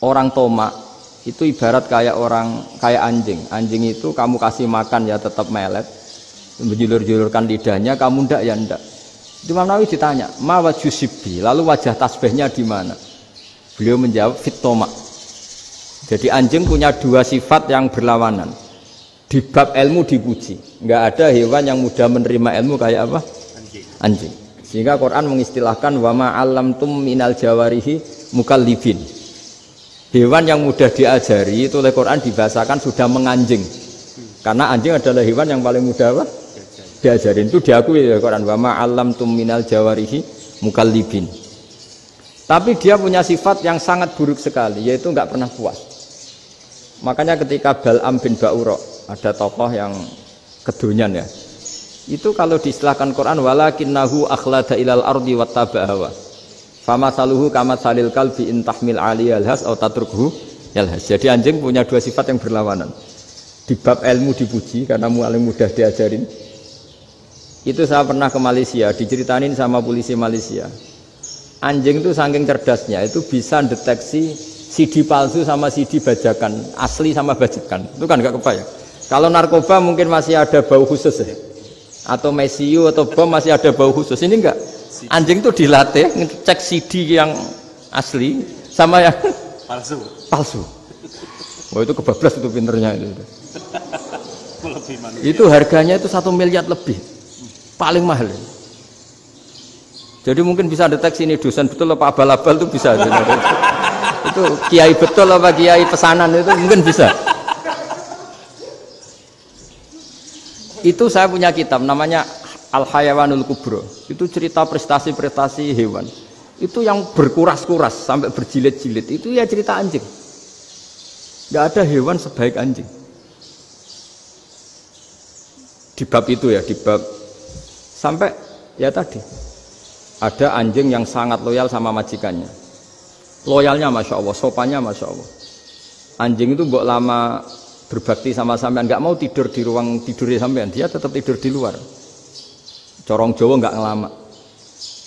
orang tomak itu ibarat kayak anjing. Anjing itu kamu kasih makan ya tetap melet, menjulur-julurkan lidahnya, kamu ndak ya ndak. Itu Imam Nawawi ditanya, ma wajusibbi, lalu wajah tasbihnya di mana? Beliau menjawab fit tomak. Jadi anjing punya dua sifat yang berlawanan. Di bab ilmu dipuji, nggak ada hewan yang mudah menerima ilmu kayak apa? Anjing. Sehingga Quran mengistilahkan wama alamtum minal jawarihi mukallibin. Hewan yang mudah diajari itu oleh Quran dibahasakan sudah menganjing. Karena anjing adalah hewan yang paling mudah apa? Diajarin. Itu diakui oleh Quran wama alamtum minal jawarihi mukallibin. Tapi dia punya sifat yang sangat buruk sekali, yaitu nggak pernah puas. Makanya ketika Bal'am bin Ba'ura, ada tokoh yang kedonyan ya, itu kalau diistilahkan Quran walakinnahu akhlada ilal ardi wattaba'a hawa famasaluhu kamatsalil kalbi in tahmil 'alaihi yalhas aw tatrukhu yalhas. Jadi anjing punya dua sifat yang berlawanan. Di bab ilmu dipuji karena paling mudah diajarin. Itu saya pernah ke Malaysia, diceritain sama polisi Malaysia. Anjing itu saking cerdasnya itu bisa deteksi CD palsu sama CD bajakan, asli sama bajakan. Itu kan enggak kebayang. Kalau narkoba mungkin masih ada bau khusus ya. Atau mesiu atau bom masih ada bau khusus. Ini enggak. Anjing itu dilatih ngecek CD yang asli sama yang palsu. Wah itu kebablas itu pinternya itu. Itu harganya itu 1 miliar lebih. Paling mahal. Jadi mungkin bisa deteksi ini dosen betul apa abal-abal itu bisa. Itu kiai betul apa kiai pesanan itu mungkin bisa. Itu saya punya kitab namanya Al-Hayawanul Kubro. Itu cerita prestasi-prestasi hewan. Itu yang berkuras-kuras sampai berjilid-jilid. Itu ya cerita anjing. Nggak ada hewan sebaik anjing. Di bab itu ya, di bab sampai ya tadi ada anjing yang sangat loyal sama majikannya. Loyalnya Masya Allah, sopannya Masya Allah. Anjing itu mbok lama berbakti sama sampean, nggak mau tidur di ruang tidurnya sampean, dia tetap tidur di luar. Corong Jawa nggak ngelama.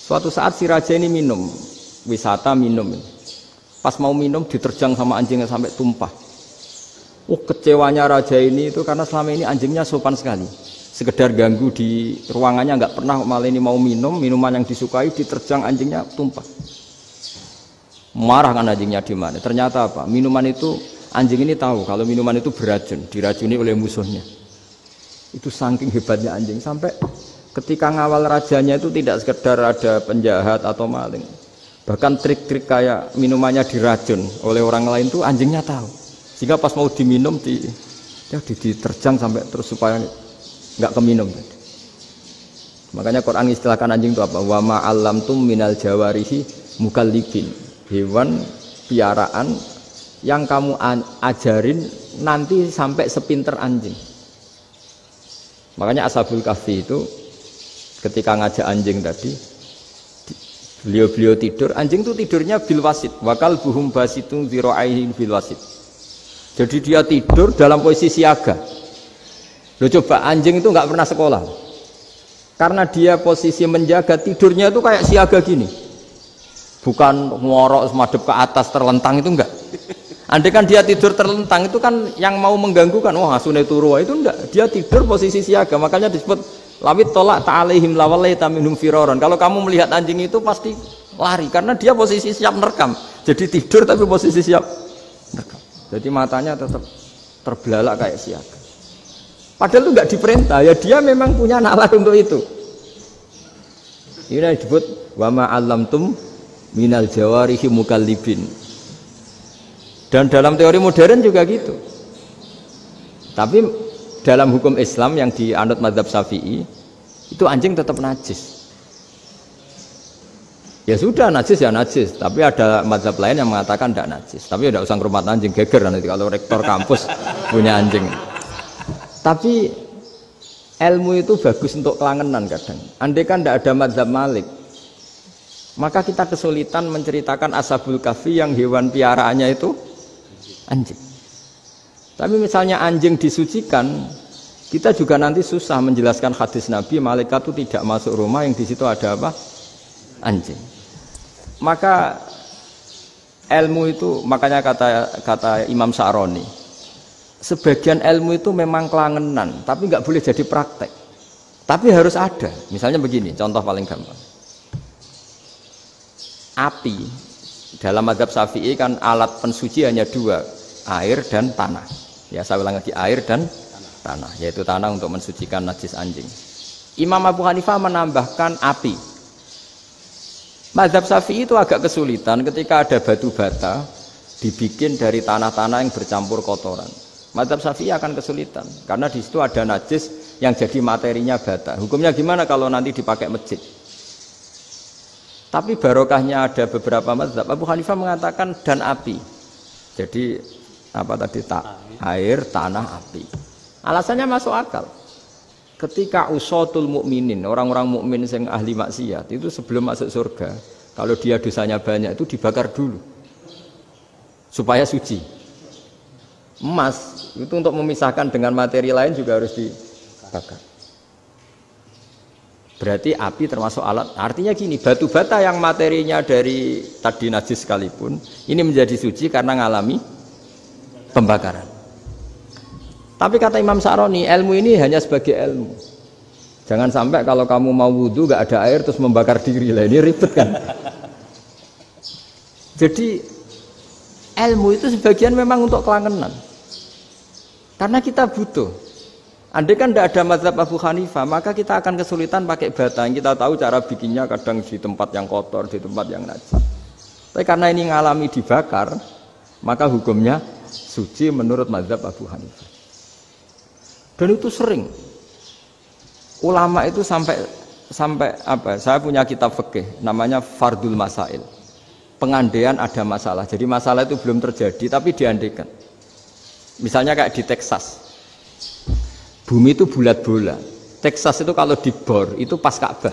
Suatu saat si raja ini minum, wisata minum. Pas mau minum diterjang sama anjingnya sampai tumpah. Kecewanya raja ini itu karena selama ini anjingnya sopan sekali. Sekedar ganggu di ruangannya nggak pernah, malah ini mau minum, minuman yang disukai diterjang anjingnya tumpah. Marah kan anjingnya di mana? Ternyata apa? Minuman itu anjing ini tahu kalau minuman itu beracun, diracuni oleh musuhnya. Itu saking hebatnya anjing sampai ketika ngawal rajanya itu tidak sekedar ada penjahat atau maling. Bahkan trik-trik kayak minumannya diracun oleh orang lain itu anjingnya tahu. Sehingga pas mau diminum diterjang sampai terus supaya nggak keminum. Makanya Quran istilahkan anjing itu apa? Wa ma 'allamtum minal jawarihi mukallibin. Hewan piaraan yang kamu ajarin nanti sampai sepinter anjing. Makanya Ashabul Kahfi itu ketika ngajak anjing tadi, beliau tidur, anjing itu tidurnya bil wasit, wakal buhum basitun dzira'aihi bil wasit. Jadi dia tidur dalam posisi siaga. Loh coba anjing itu nggak pernah sekolah, karena dia posisi menjaga, tidurnya itu kayak siaga gini, bukan ngorok semadep ke atas terlentang, itu enggak. Andai kan dia tidur terlentang itu kan yang mau mengganggu kan, wah sunai turu, itu enggak. Dia tidur posisi siaga, makanya disebut lawit tolak ta'alaihim lawalaita minhum firaron. Kalau kamu melihat anjing itu pasti lari karena dia posisi siap merekam. Jadi tidur tapi posisi siap merekam. Jadi matanya tetap terbelalak kayak siaga. Padahal itu enggak diperintah, ya dia memang punya nalar untuk itu. Ini disebut wa ma 'allamtum minal jawarihi mukallibin. Dan dalam teori modern juga gitu. Tapi dalam hukum Islam yang dianut mazhab Syafi'i itu anjing tetap najis. Ya sudah najis ya najis, tapi ada mazhab lain yang mengatakan tidak najis. Tapi tidak usah ngurmat anjing, geger nanti kalau rektor kampus punya anjing. Tapi ilmu itu bagus untuk kelangenan kadang. Andai kan tidak ada mazhab Malik, maka kita kesulitan menceritakan Ashabul Kahfi yang hewan piaraannya itu anjing. Tapi misalnya anjing disucikan, kita juga nanti susah menjelaskan hadis Nabi malaikat itu tidak masuk rumah yang di situ ada apa? Anjing. Maka ilmu itu makanya kata Imam Sa'roni, sebagian ilmu itu memang kelangenan, tapi nggak boleh jadi praktek. Tapi harus ada. Misalnya begini, contoh paling gampang. Api dalam mazhab Syafi'i kan alat pensuci hanya dua, air dan tanah. Ya saya ulang lagi, air dan tanah, yaitu tanah untuk mensucikan najis anjing. Imam Abu Hanifah menambahkan api. Mazhab Syafi'i itu agak kesulitan ketika ada batu bata dibikin dari tanah-tanah yang bercampur kotoran. Mazhab Syafi'i akan kesulitan karena di situ ada najis yang jadi materinya bata. Hukumnya gimana kalau nanti dipakai masjid? Tapi barokahnya ada beberapa mazhab. Abu Hanifah mengatakan dan api. Jadi apa tadi air, tanah, api. Alasannya masuk akal. Ketika usatul mukminin, orang-orang mukmin yang ahli maksiat itu sebelum masuk surga, kalau dia dosanya banyak itu dibakar dulu supaya suci. Emas itu untuk memisahkan dengan materi lain juga harus dibakar. Berarti api termasuk alat. Artinya gini, batu bata yang materinya dari tadi najis sekalipun ini menjadi suci karena ngalami pembakaran. Tapi kata Imam Sa'roni, ilmu ini hanya sebagai ilmu. Jangan sampai kalau kamu mau wudhu gak ada air terus membakar diri lah, ini ribet kan. Jadi ilmu itu sebagian memang untuk kelangenan. Karena kita butuh. Andai kan tidak ada mazhab Abu Hanifah, maka kita akan kesulitan pakai bata. Kita tahu cara bikinnya kadang di tempat yang kotor, di tempat yang najis. Tapi karena ini ngalami dibakar, maka hukumnya suci menurut mazhab Abu Hanifah. Dan itu sering. Ulama itu sampai apa? Saya punya kitab fikih namanya Fardul Masail. Pengandaian ada masalah. Jadi masalah itu belum terjadi tapi diandaikan. Misalnya kayak di Texas. Bumi itu bulat bola. Texas itu kalau dibor itu pas Ka'bah.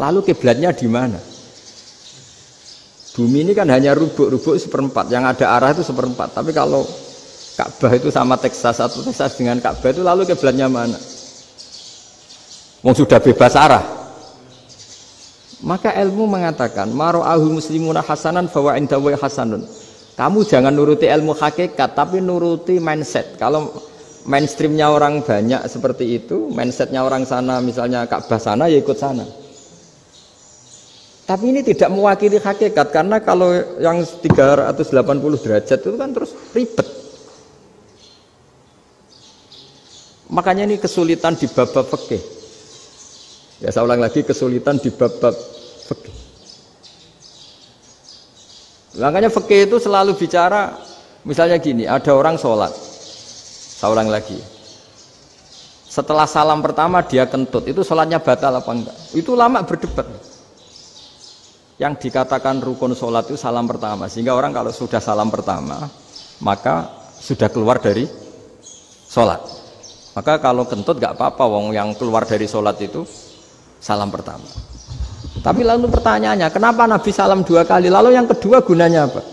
Lalu kiblatnya di mana? Bumi ini kan hanya rubuk-rubuk seperempat. Yang ada arah itu seperempat. Tapi kalau Ka'bah itu sama Texas atau Texas dengan Ka'bah itu lalu kiblatnya mana? Wong sudah bebas arah. Maka ilmu mengatakan mara'ahul muslimuna hasanan fawa indahu hasanun. Kamu jangan nuruti ilmu hakikat tapi nuruti mindset. Kalau mainstreamnya orang banyak seperti itu, mindsetnya orang sana misalnya Ka'bah sana ya ikut sana. Tapi ini tidak mewakili hakikat karena kalau yang 380 derajat itu kan terus ribet. Makanya ini kesulitan di bab-bab fikih. Ya saya ulang lagi, kesulitan di bab-bab fikih. Makanya fikih itu selalu bicara, misalnya gini, ada orang sholat. Saya ulang lagi. Setelah salam pertama dia kentut, itu sholatnya batal apa enggak? Itu lama berdebat. Yang dikatakan rukun sholat itu salam pertama. Sehingga orang kalau sudah salam pertama, maka sudah keluar dari sholat. Maka kalau kentut enggak apa-apa, wong yang keluar dari sholat itu salam pertama. Tapi lalu pertanyaannya, kenapa Nabi salam 2 kali? Lalu yang kedua gunanya apa?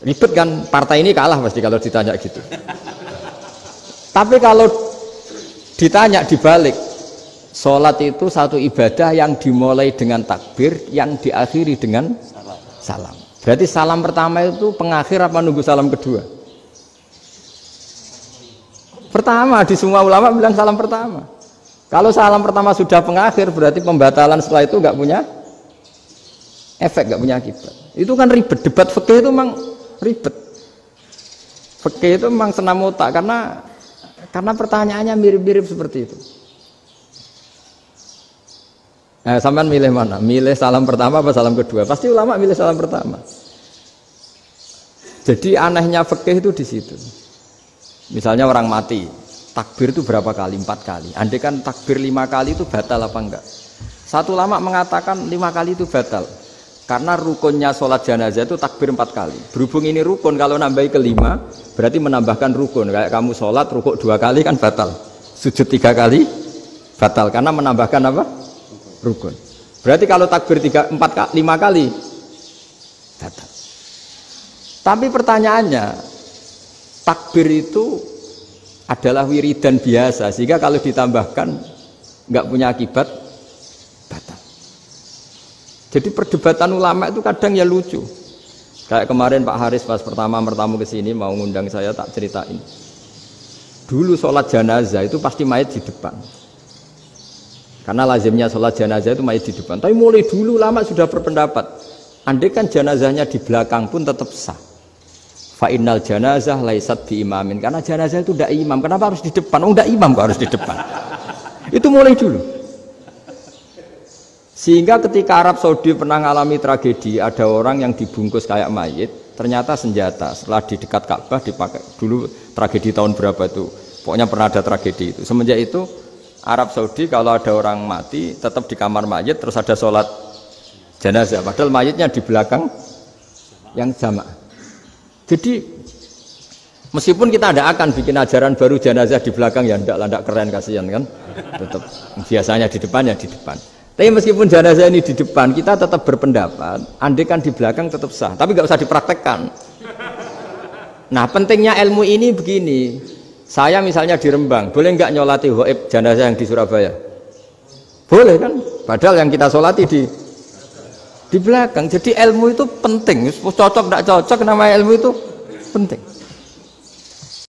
Ribet kan, partai ini kalah pasti kalau ditanya gitu. Tapi kalau ditanya dibalik, sholat itu satu ibadah yang dimulai dengan takbir, yang diakhiri dengan salam. Berarti salam pertama itu pengakhir apa nunggu salam kedua? Pertama, di semua ulama bilang salam pertama. Kalau salam pertama sudah pengakhir, berarti pembatalan setelah itu nggak punya efek, nggak punya akibat. Itu kan ribet. Debat fikih itu memang ribet. Fikih itu memang senam otak karena pertanyaannya mirip-mirip seperti itu. Nah, sampean milih mana? Milih salam pertama apa salam kedua? Pasti ulama milih salam pertama. Jadi anehnya fikih itu di situ. Misalnya orang mati, takbir itu berapa kali? 4 kali. Andai kan takbir 5 kali itu batal apa enggak? Satu ulama mengatakan 5 kali itu batal. Karena rukunnya sholat jenazah itu takbir 4 kali. Berhubung ini rukun, kalau nambahi ke 5, berarti menambahkan rukun. Kayak kamu sholat, rukuk 2 kali kan batal. Sujud 3 kali, batal. Karena menambahkan apa? Rukun. Berarti kalau takbir 5 kali, batal. Tapi pertanyaannya, takbir itu adalah wiridan biasa, sehingga kalau ditambahkan nggak punya akibat batal. Jadi perdebatan ulama itu kadang ya lucu. Kayak kemarin Pak Haris pas pertama bertamu ke sini mau ngundang saya tak ceritain. Dulu sholat jenazah itu pasti mayat di depan. Karena lazimnya sholat jenazah itu mayat di depan. Tapi mulai dulu ulama sudah berpendapat, andai kan jenazahnya di belakang pun tetap sah. Fa'innal janazah laisat bi imamin. Karena jenazah itu tidak imam. Kenapa harus di depan? Oh, tidak imam kok harus di depan. Itu mulai dulu. Sehingga ketika Arab Saudi pernah mengalami tragedi, ada orang yang dibungkus kayak mayit, ternyata senjata. Setelah di dekat Ka'bah dipakai. Dulu tragedi tahun berapa itu? Pokoknya pernah ada tragedi itu. Semenjak itu Arab Saudi kalau ada orang mati tetap di kamar mayit, terus ada sholat jenazah. Padahal mayitnya di belakang yang jamaah. Jadi meskipun kita tidak akan bikin ajaran baru jenazah di belakang, ya tidak keren, kasihan kan. Tetap biasanya di depan ya di depan. Tapi meskipun jenazah ini di depan, kita tetap berpendapat, andai kan di belakang tetap sah, tapi nggak usah dipraktekkan. Nah, pentingnya ilmu ini begini. Saya misalnya di Rembang, boleh nggak nyolati ghaib jenazah yang di Surabaya? Boleh kan? Padahal yang kita solati di belakang. Jadi ilmu itu penting. Cocok tidak cocok, nama ilmu itu penting.